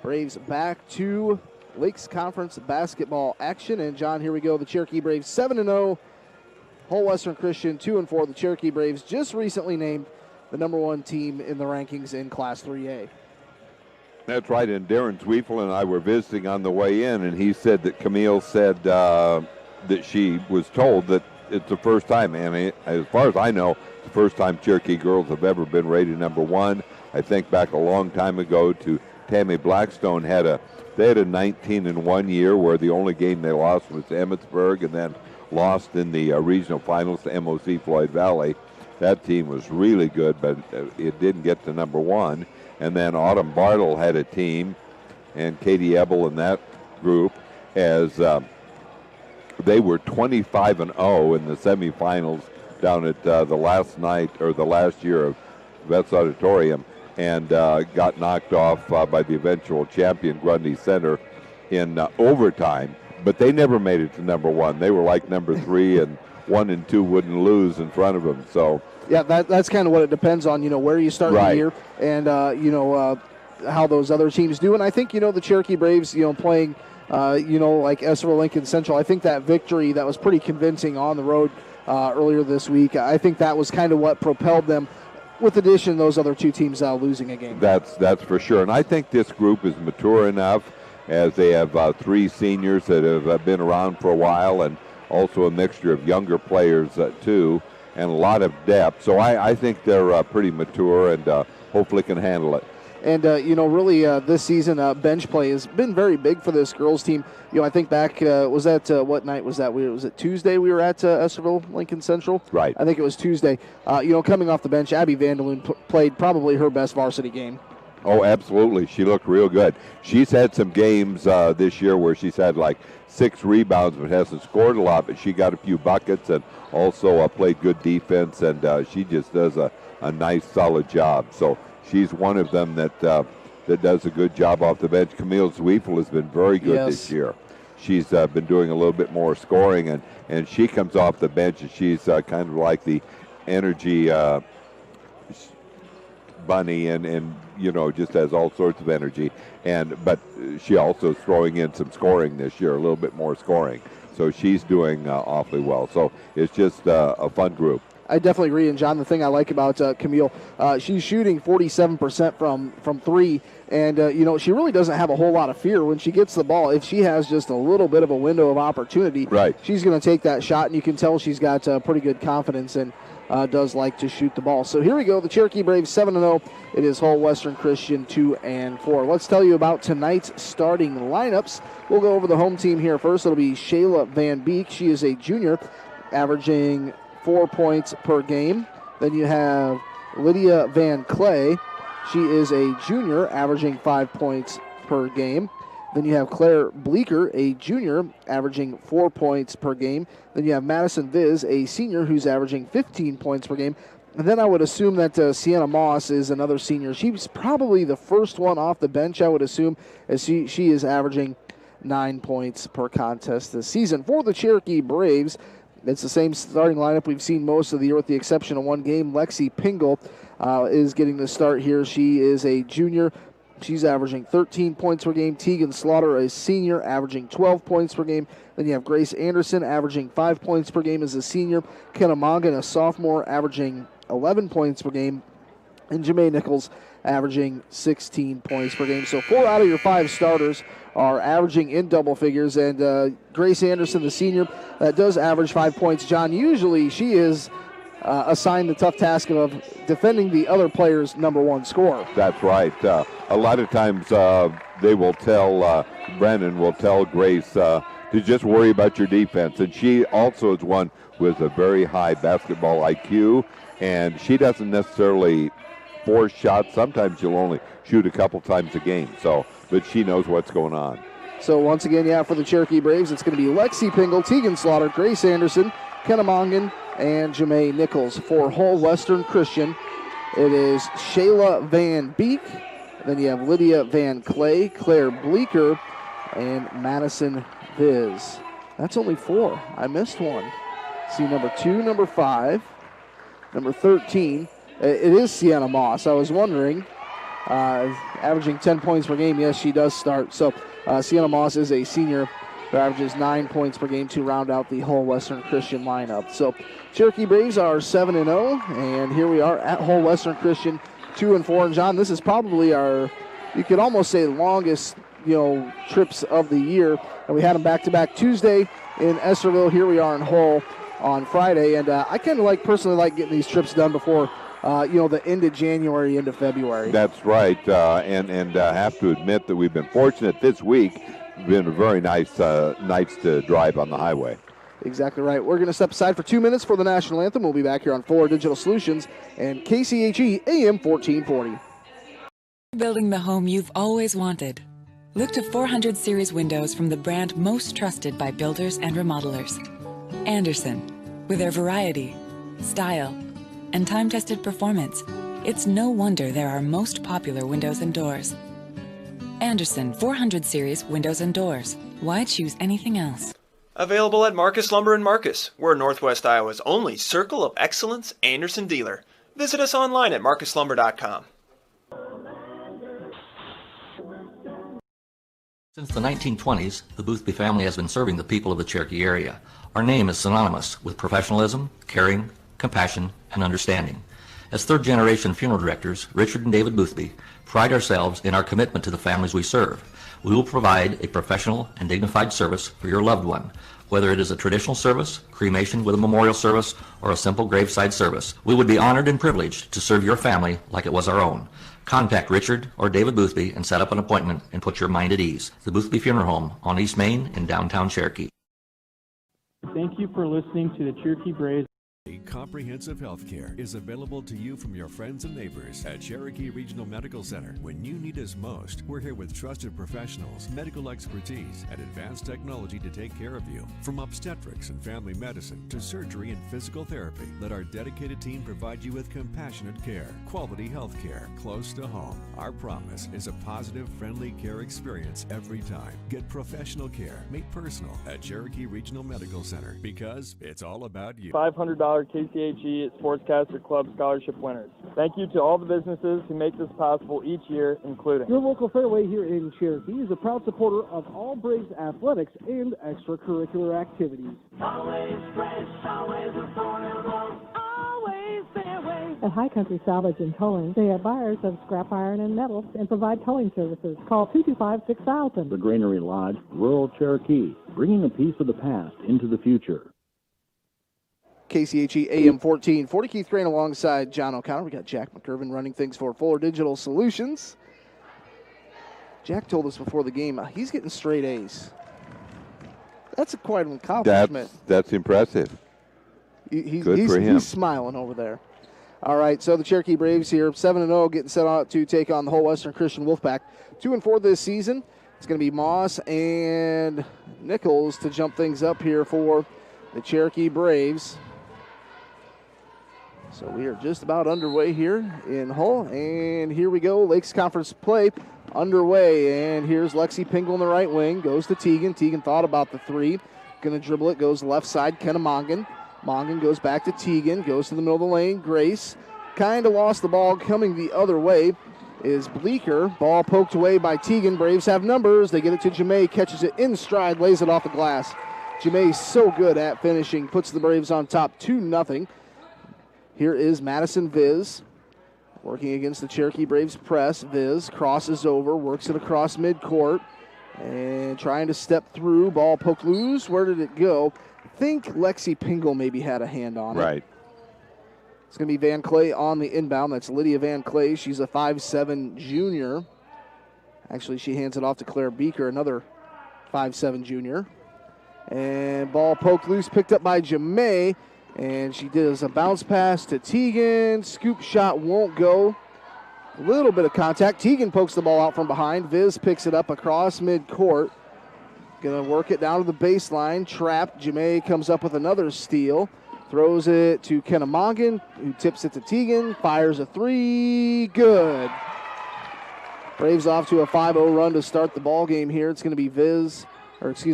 Braves back to Lakes Conference basketball action. And, John, here we go. The Cherokee Braves 7-0. Whole Western Christian 2-4. The Cherokee Braves just recently named the #1 team in the rankings in Class 3A. That's right, and Darren Zweifel and I were visiting on the way in, and he said that Camille said that she was told that it's the first time, and as far as I know, it's the first time Cherokee girls have ever been rated #1. I think back a long time ago to Tammy Blackstone they had a 19-1 year where the only game they lost was to Emmitsburg, and then lost in the regional finals to MOC Floyd Valley. That team was really good, but it didn't get to #1. And then Autumn Bartle had a team, and Katie Ebel in that group, as they were 25-0 in the semifinals down at the last year of Vets Auditorium, and got knocked off by the eventual champion Grundy Center in overtime. But they never made it to #1. They were like #3, and 1 and 2 wouldn't lose in front of them. So yeah, that's kind of what it depends on, where you start the year and, how those other teams do. And I think, the Cherokee Braves, playing, like Estherville Lincoln Central, I think that victory that was pretty convincing on the road earlier this week, I think that was kind of what propelled them, with addition those other two teams losing a game. That's for sure. And I think this group is mature enough, as they have 3 seniors that have been around for a while, and also a mixture of younger players too, and a lot of depth. So I think they're pretty mature and hopefully can handle it. And, really this season, bench play has been very big for this girls team. I think back, was that, what night was that? Was it Tuesday we were at Estherville Lincoln Central? Right. I think it was Tuesday. Coming off the bench, Abby Vanderloon played probably her best varsity game. Oh, absolutely. She looked real good. She's had some games this year where she's had like 6 rebounds but hasn't scored a lot, but she got a few buckets and also played good defense, and she just does a nice, solid job. So she's one of them that does a good job off the bench. Camille Zweifel has been very good this year. She's been doing a little bit more scoring, and she comes off the bench, and she's kind of like the energy bunny, and just has all sorts of energy. But she also is throwing in some scoring this year, a little bit more scoring. So she's doing awfully well. So it's just a fun group. I definitely agree. And, John, the thing I like about Camille, she's shooting 47% from 3, and, she really doesn't have a whole lot of fear when she gets the ball. If she has just a little bit of a window of opportunity, she's going to take that shot, and you can tell she's got pretty good confidence and does like to shoot the ball. So here we go, the Cherokee Braves 7-0. It is Whole Western Christian 2-4. Let's tell you about tonight's starting lineups. We'll go over the home team here first. It'll be Shayla Van Beek. She is a junior, averaging 4 points per game. Then you have Lydia Van Clay. She is a junior, averaging 5 points per game. Then you have Claire Bleeker, a junior, averaging 4 points per game. Then you have Madison Viz, a senior, who's averaging 15 points per game. And then I would assume that Sienna Moss is another senior. She's probably the first one off the bench, I would assume, as she is averaging 9 points per contest this season. For the Cherokee Braves, it's the same starting lineup we've seen most of the year with the exception of one game. Lexi Pingle is getting the start here. She is a junior. She's averaging 13 points per game. Tegan Slaughter, a senior, averaging 12 points per game. Then you have Grace Anderson, averaging 5 points per game as a senior. Kenna Mongan, a sophomore, averaging 11 points per game. And Jamae Nichols, averaging 16 points per game. So 4 out of your 5 starters are averaging in double figures. And Grace Anderson, the senior, does average 5 points. John, usually she is assigned the tough task of defending the other player's #1 score. That's right. A lot of times they will tell, Brennan will tell Grace to just worry about your defense. And she also is one with a very high basketball IQ, and she doesn't necessarily force shots. Sometimes she'll only shoot a couple times a game. But she knows what's going on. So once again, for the Cherokee Braves, it's going to be Lexi Pingle, Tegan Slaughter, Grace Anderson, Kenna Mongan, and Jamae Nichols. For Whole Western Christian, it is Shayla Van Beek. Then you have Lydia Van Clay, Claire Bleeker, and Madison Viz. That's only 4. I missed one. See number 2, number 5, number 13. It is Sienna Moss. I was wondering. averaging 10 points per game. Yes, she does start. So Sienna Moss is a senior who averages 9 points per game to round out the whole Western Christian lineup. So Cherokee Braves are 7-0, and here we are at Whole Western Christian 2-4. And John, this is probably our, you could almost say, longest trips of the year. And we had them back-to-back Tuesday in Estherville. Here we are in Hull on Friday. And I kind of personally like getting these trips done before, the end of January, end of February. That's right. And have to admit that we've been fortunate this week. It's been a very nice nights to drive on the highway. Exactly right. We're going to step aside for 2 minutes for the national anthem. We'll be back here on Fuller Digital Solutions and KCHE AM 1440. Building the home you've always wanted. Look to 400 series windows from the brand most trusted by builders and remodelers. Andersen. With their variety, style, and time-tested performance, it's no wonder they're our most popular windows and doors. Andersen 400 series windows and doors. Why choose anything else? Available at Marcus Lumber in Marcus. We're Northwest Iowa's only Circle of Excellence Andersen dealer. Visit us online at marcuslumber.com. Since the 1920s, the Boothby family has been serving the people of the Cherokee area. Our name is synonymous with professionalism, caring, compassion, and understanding. As third-generation funeral directors, Richard and David Boothby pride ourselves in our commitment to the families we serve. We will provide a professional and dignified service for your loved one, whether it is a traditional service, cremation with a memorial service, or a simple graveside service. We would be honored and privileged to serve your family like it was our own. Contact Richard or David Boothby and set up an appointment and put your mind at ease. The Boothby Funeral Home on East Main in downtown Cherokee. Thank you for listening to the Cherokee Braves. Comprehensive health care is available to you from your friends and neighbors at Cherokee Regional Medical Center. When you need us most, we're here with trusted professionals, medical expertise, and advanced technology to take care of you. From obstetrics and family medicine to surgery and physical therapy, let our dedicated team provide you with compassionate care, quality health care close to home. Our promise is a positive, friendly care experience every time. Get professional care made personal at Cherokee Regional Medical Center because it's all about you. $500 KCHE Sportscaster Club Scholarship winners. Thank you to all the businesses who make this possible each year, including your local Fairway here in Cherokee is a proud supporter of all Braves athletics and extracurricular activities. Always fresh, always affordable, always Fairway. At High Country Salvage and Towing, they are buyers of scrap iron and metals and provide towing services. Call 225-6000. The Granary Lodge, rural Cherokee, bringing a piece of the past into the future. KCHE AM 1440. Keith Crane alongside John O'Connor. We got Jack McIrvin running things for Fuller Digital Solutions. Jack told us before the game he's getting straight A's. That's quite an accomplishment. That's impressive. Good for him. He's smiling over there. All right, so the Cherokee Braves here, 7-0, getting set out to take on the whole Western Christian Wolfpack. 2-4 this season. It's going to be Moss and Nichols to jump things up here for the Cherokee Braves. So we are just about underway here in Hull, and here we go. Lakes Conference play underway, and here's Lexi Pingle in the right wing. Goes to Teagan. Teagan thought about the three. Going to dribble it. Goes left side. Kenna Mongan. Mongan goes back to Teagan. Goes to the middle of the lane. Grace kind of lost the ball. Coming the other way is Bleeker. Ball poked away by Teagan. Braves have numbers. They get it to Jamae. Catches it in stride. Lays it off the glass. Jamae's so good at finishing. Puts the Braves on top 2-0. Here is Madison Viz working against the Cherokee Braves press. Viz crosses over, works it across midcourt, and trying to step through. Ball poked loose. Where did it go? I think Lexi Pingle maybe had a hand on it. Right. It's going to be Van Clay on the inbound. That's Lydia Van Clay. She's a 5'7 junior. Actually, she hands it off to Claire Beaker, another 5'7 junior. And ball poked loose, picked up by Jamae. And she does a bounce pass to Teagan. Scoop shot won't go. A little bit of contact. Teagan pokes the ball out from behind. Viz picks it up across midcourt. Going to work it down to the baseline. Trapped. Jamae comes up with another steal. Throws it to Kenna Mongan, who tips it to Teagan. Fires a three. Good. Braves off to a 5-0 run to start the ball game here. It's going to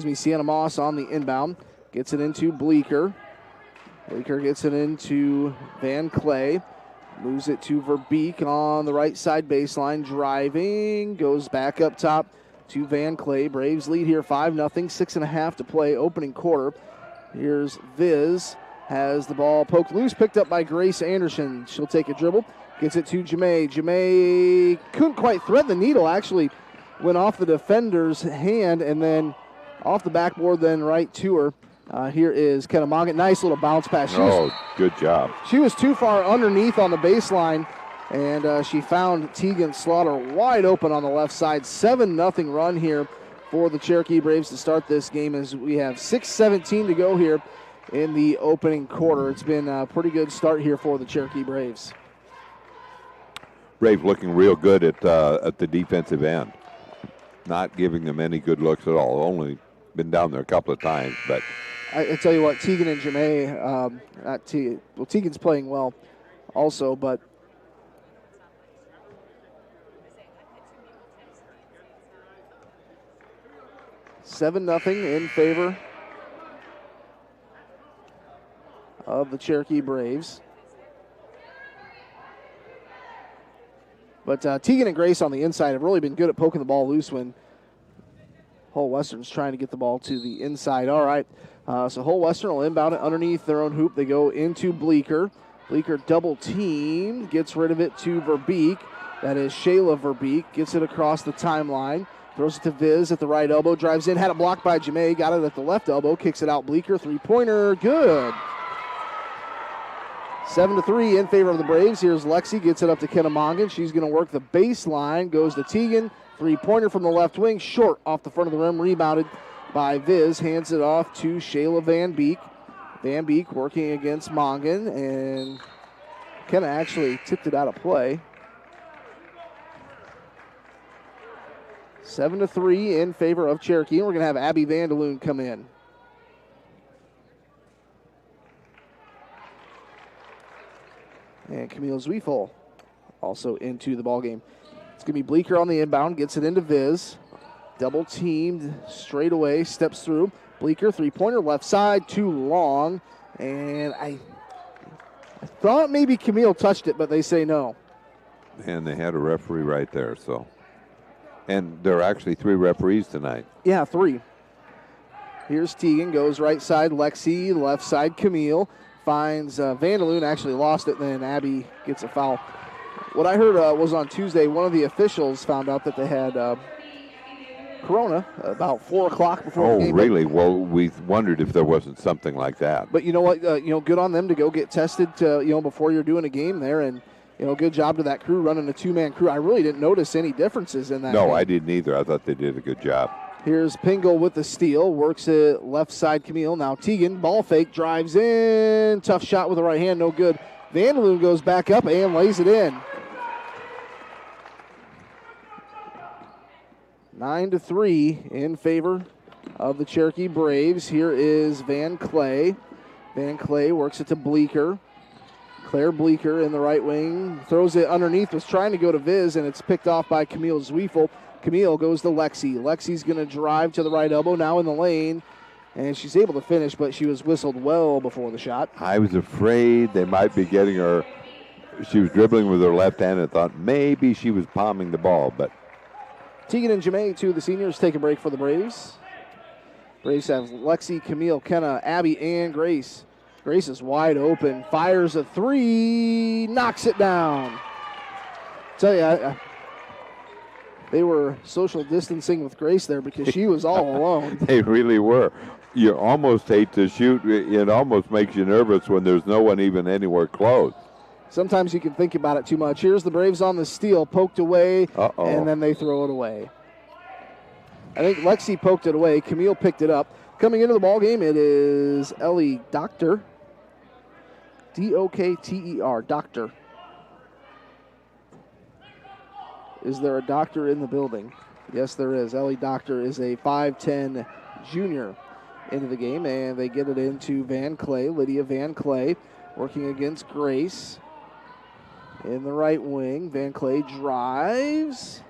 be Sienna Moss on the inbound. Gets it into Bleeker. Bleeker gets it into Van Clay. Moves it to Verbeek on the right side baseline, driving, goes back up top to Van Clay. Braves lead here 5-0, 6.5 to play, opening quarter. Here's Viz, has the ball poked loose, picked up by Grace Anderson. She'll take a dribble, gets it to Jamae. Jamae couldn't quite thread the needle, actually went off the defender's hand and then off the backboard, then right to her. Here is Kennemongan. Nice little bounce pass. Good job. She was too far underneath on the baseline, and she found Tegan Slaughter wide open on the left side. 7-0 run here for the Cherokee Braves to start this game as we have 6:17 to go here in the opening quarter. It's been a pretty good start here for the Cherokee Braves. Braves looking real good at the defensive end. Not giving them any good looks at all. Only been down there a couple of times, but I tell you what, Tegan and Jamae, Tegan's playing well also, but $7-0 in favor of the Cherokee Braves. But Tegan and Grace on the inside have really been good at poking the ball loose when Hull Western's trying to get the ball to the inside. All right, so Hull Western will inbound it underneath their own hoop. They go into Bleeker. Bleeker double teamed, gets rid of it to Verbeek. That is Shayla Verbeek. Gets it across the timeline. Throws it to Viz at the right elbow. Drives in, had it blocked by Jamae. Got it at the left elbow. Kicks it out. Bleeker, three-pointer. Good. 7-3 in favor of the Braves. Here's Lexi. Gets it up to Kennemongan. She's going to work the baseline. Goes to Tegan. Three-pointer from the left wing. Short off the front of the rim. Rebounded by Viz. Hands it off to Shayla Van Beek. Van Beek working against Mongan. And Kenna actually tipped it out of play. 7-3 in favor of Cherokee. And we're going to have Abby Vandaloon come in. And Camille Zwiefel also into the ballgame. It's going to be Bleeker on the inbound, gets it into Viz. Double teamed straight away, steps through. Bleeker, three-pointer, left side, too long. And I thought maybe Camille touched it, but they say no. And they had a referee right there, so. And there are actually 3 referees tonight. Yeah, 3. Here's Tegan, goes right side, Lexi, left side, Camille. Finds Vandaloon, actually lost it, then Abby gets a foul. What I heard was on Tuesday, one of the officials found out that they had Corona about 4 o'clock before the game. Oh, really? Well, we wondered if there wasn't something like that. But you know what? Good on them to go get tested before you're doing a game there, and good job to that crew running a 2-man crew. I really didn't notice any differences in that. No, game. I didn't either. I thought they did a good job. Here's Pingle with the steal. Works it left side Camille. Now Tegan, ball fake, drives in. Tough shot with the right hand, no good. Vandaloon goes back up and lays it in. 9-3 in favor of the Cherokee Braves. Here is Van Clay. Van Clay works it to Bleeker. Claire Bleeker in the right wing. Throws it underneath, was trying to go to Viz, and it's picked off by Camille Zwiefel. Camille goes to Lexi. Lexi's going to drive to the right elbow, now in the lane, and she's able to finish, but she was whistled well before the shot. I was afraid they might be getting her. She was dribbling with her left hand and thought maybe she was palming the ball, but. Tegan and Jamae, 2 of the seniors, take a break for the Braves. Braves have Lexi, Camille, Kenna, Abby, and Grace. Grace is wide open, fires a 3, knocks it down. Tell you, they were social distancing with Grace there because she was all alone. They really were. You almost hate to shoot. It almost makes you nervous when there's no one even anywhere close. Sometimes you can think about it too much. Here's the Braves on the steal, poked away, and then they throw it away. I think Lexi poked it away. Camille picked it up. Coming into the ballgame, it is Ellie Doctor. D-O-K-T-E-R, Doctor. Is there a doctor in the building? Yes, there is. Ellie Doctor is a 5'10 junior into the game, and they get it into Van Clay, Lydia Van Clay, working against Grace. In the right wing, Van Clay drives,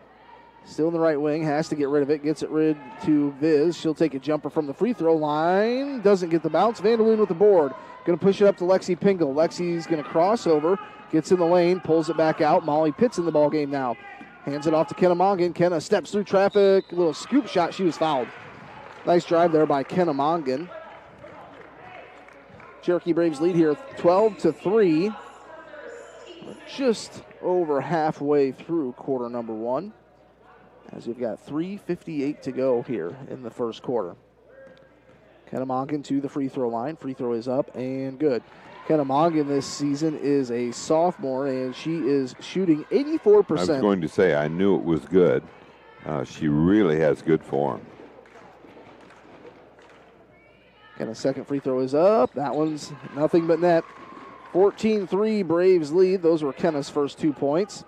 Still in the right wing, has to get rid of it. Gets it rid to Viz. She'll take a jumper from the free throw line. Doesn't get the bounce. Vandaloon with the board. Going to push it up to Lexi Pingle. Lexi's going to cross over. Gets in the lane, pulls it back out. Molly Pitts in the ball game now. Hands it off to Kenna Mongan. Kenna steps through traffic. A little scoop shot. She was fouled. Nice drive there by Kenna Mongan. Cherokee Braves lead here 12-3. Just over halfway through quarter number one, as we've got 3:58 to go here in the first quarter. Kenna Mongan to the free throw line. Free throw is up and good. Kenna Mongan this season is a sophomore, and she is shooting 84%. I was going to say, I knew it was good. She really has good form. Kenna's second free throw is up. That one's nothing but net. 14-3 Braves lead. Those were Kenna's first 2 points.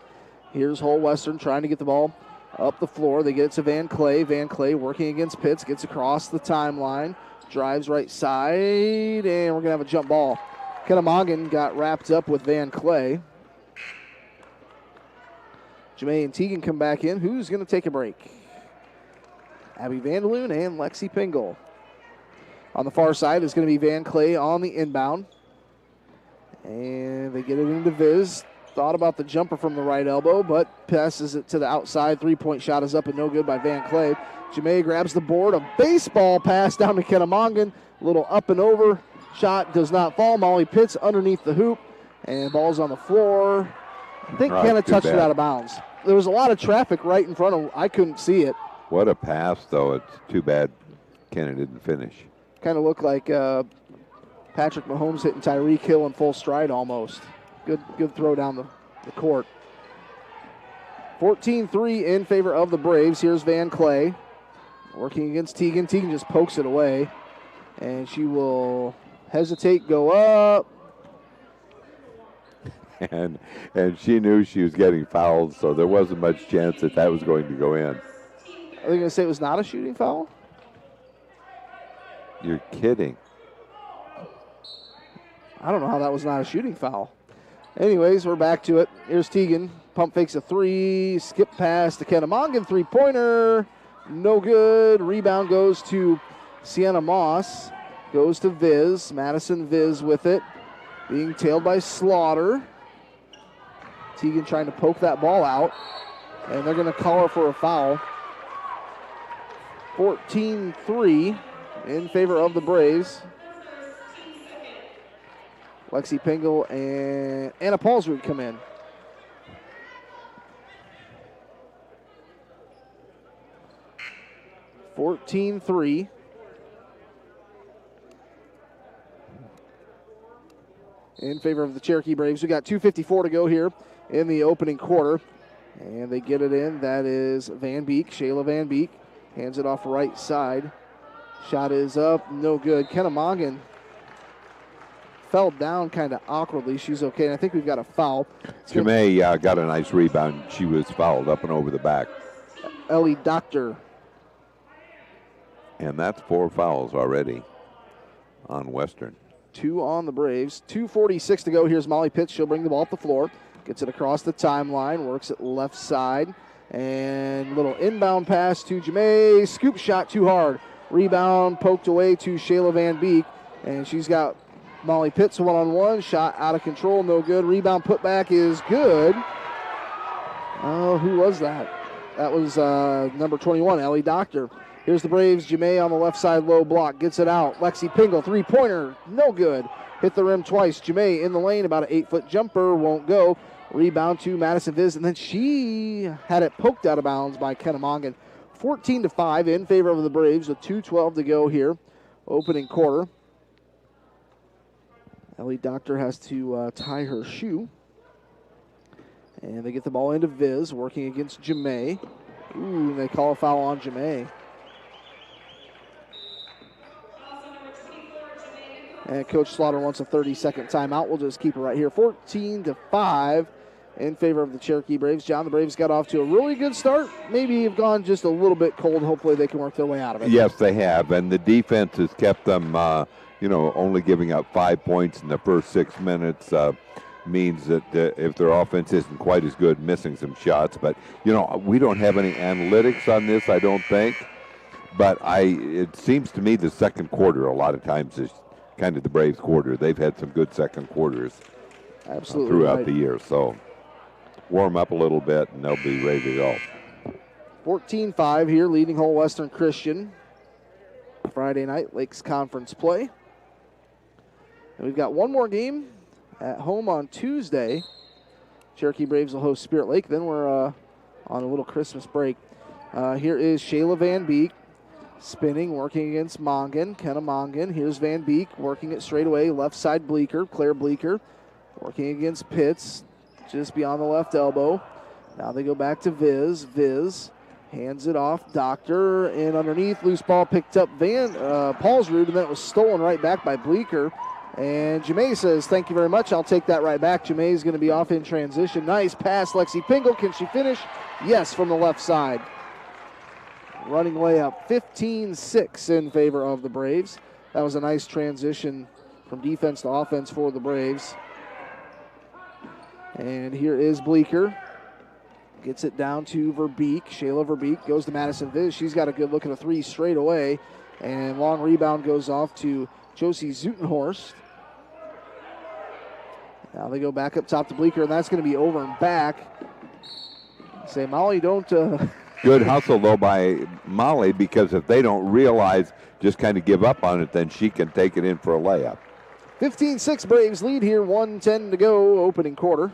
Here's Hull Western trying to get the ball up the floor. They get it to Van Clay. Van Clay working against Pitts. Gets across the timeline. Drives right side. And we're going to have a jump ball. Kenna Mongan got wrapped up with Van Clay. Jamae and Teagan come back in. Who's going to take a break? Abby Vandaloon and Lexi Pingle. On the far side is going to be Van Clay on the inbound. And they get it into Viz. Thought about the jumper from the right elbow, but passes it to the outside. Three-point shot is up and no good by Van Clay. Jamae grabs the board. A baseball pass down to Kenna Mongan. A little up and over. Shot does not fall. Molly Pitts underneath the hoop. And ball's on the floor. I think Kenna touched it out of bounds. There was a lot of traffic right in front of. I couldn't see it. What a pass, though. It's too bad Kenna didn't finish. Kind of looked like Patrick Mahomes hitting Tyreek Hill in full stride almost. Good throw down the court. 14-3 in favor of the Braves. Here's Van Clay working against Teagan. Teagan just pokes it away. And she will hesitate, go up. And she knew she was getting fouled, so there wasn't much chance that was going to go in. Are they going to say it was not a shooting foul? You're kidding. I don't know how that was not a shooting foul. Anyways, we're back to it. Here's Teagan. Pump fakes a three. Skip pass to Kenna Mongan. Three-pointer. No good. Rebound goes to Sienna Moss. Goes to Viz. Madison Viz with it. Being tailed by Slaughter. Teagan trying to poke that ball out. And they're going to call her for a foul. 14-3 in favor of the Braves. Lexi Pingle and Anna Paulsrud come in. (14-3). In favor of the Cherokee Braves. We got 2:54 to go here in the opening quarter. And they get it in. That is Van Beek, Shayla Van Beek. Hands it off right side. Shot is up, no good. Kenna Mongan fell down kind of awkwardly. She's okay, and I think we've got a foul. Jamae got a nice rebound. She was fouled up and over the back. Ellie Doctor. And that's 4 fouls already on Western. 2 on the Braves. 2:46 to go. Here's Molly Pitts. She'll bring the ball up the floor. Gets it across the timeline. Works it left side. And little inbound pass to Jamae. Scoop shot too hard. Rebound poked away to Shayla Van Beek. And she's got Molly Pitts one-on-one. Shot out of control. No good. Rebound putback is good. Oh, who was that? That was number 21, Ellie Doctor. Here's the Braves. Jamae on the left side, low block. Gets it out. Lexi Pingle, three-pointer. No good. Hit the rim twice. Jamae in the lane. About an 8-foot jumper. Won't go. Rebound to Madison Viz. And then she had it poked out of bounds by Kenna Mongan. 14-5 in favor of the Braves with 2:12 to go here. Opening quarter. Ellie Doctor has to tie her shoe. And they get the ball into Viz, working against Jamae. Ooh, they call a foul on Jamae. And Coach Slaughter wants a 30-second timeout. We'll just keep it right here. 14-5 in favor of the Cherokee Braves. John, the Braves got off to a really good start. Maybe have gone just a little bit cold. Hopefully they can work their way out of it. Yes, they have. And the defense has kept them, only giving up 5 points in the first 6 minutes. means that if their offense isn't quite as good, missing some shots. But, we don't have any analytics on this, I don't think. But it seems to me the second quarter a lot of times is kind of the Braves' quarter. They've had some good second quarters throughout the year. So warm up a little bit, and they'll be ready to go. 14-5 here, leading Whole Western Christian. Friday night, Lakes Conference play. And we've got one more game at home on Tuesday. Cherokee Braves will host Spirit Lake. Then we're on a little Christmas break. Here is Shayla Van Beek spinning, working against Mongan. Kenna Mongan. Here's Van Beek working it straight away. Left side Bleeker, Claire Bleeker, working against Pitts just beyond the left elbow. Now they go back to Viz. Viz hands it off. Doctor, and underneath, loose ball picked up Paulsrud, and then it was stolen right back by Bleeker. And Jemay says, thank you very much. I'll take that right back. Jemay is going to be off in transition. Nice pass, Lexi Pingle. Can she finish? Yes, from the left side. Running layup, 15-6 in favor of the Braves. That was a nice transition from defense to offense for the Braves. And here is Bleeker. Gets it down to Verbeek. Shayla Verbeek goes to Madison Viz. She's got a good look at a three straight away. And long rebound goes off to Josie Zutenhorst. Now they go back up top to Bleeker, and that's going to be over and back. Say, Molly, don't... Good hustle, though, by Molly, because if they don't realize, just kind of give up on it, then she can take it in for a layup. 15-6 Braves lead here, 1:10 to go, opening quarter.